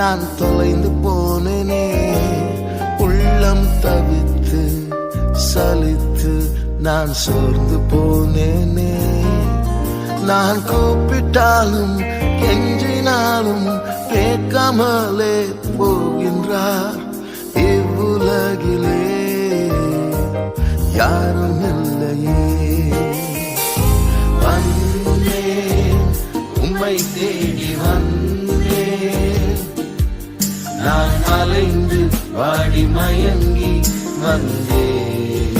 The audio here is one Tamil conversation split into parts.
நான் தொலைந்து போனேனே. உள்ளம் தவித்து சலித்து நான் சோர்ந்து போனேனே. நான் கூப்பிட்டாலும் கெஞ்சினாலும் கேட்காமலே போகின்றார். இவ்வுலகிலே யாரும் இல்லையே. வந்தேன் உம்மை தேடி வந்தேன். நான் அலைந்து வாடி மயங்கி வந்தேன்.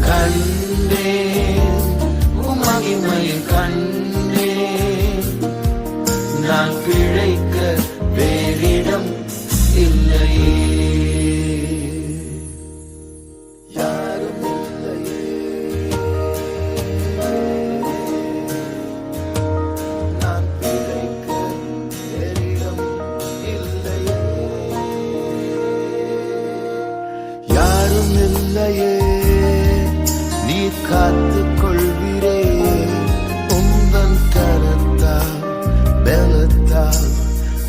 கண்டேன் உம் மகிமையை கண்டேன். நான் பிழைக்க வேறிடம் இல்லையே. யாரும் இல்லையே. நான் பிழைக்க வேறிடம் இல்லையே. யாரும் இல்லையே. நீர் காத்துக் கொள்வீரே. உந்தன் கரத்தால் பலத்தால்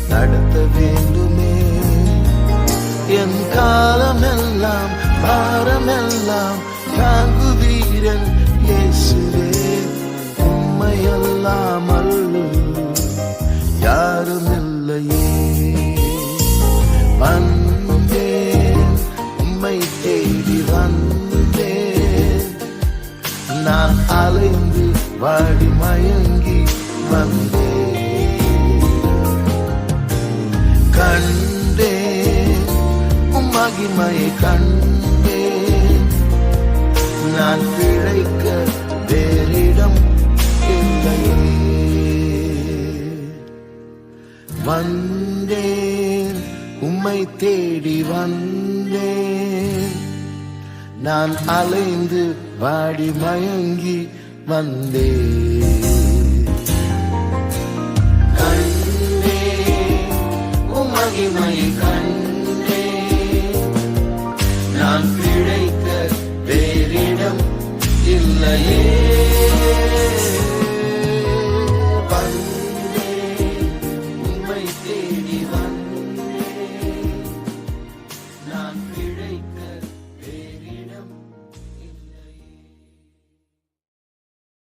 நடத்த வேண்டுமே. என் காலமெல்லாம் பாரமெல்லாம் தாங்குவீரன் இயேசுவே. உம்மையல்லாமல் யாரும் இல்லையே. வந்தேன் உம்மை தேடி வந்தேன். நான் அலைந்து வாடி மயங்கி வந்தேன். கண்டேன் உம் மகிமையை கண்டேன். நான் பிழைக்க வேறிடம் இல்லையே. வந்தேன் உம்மை தேடி வந்தேன். நான் அலைந்து வாடி மயங்கி வந்தேன். மகிமையை கண்டேன். நான் பிழைக்க வேறிடம் இல்லையே.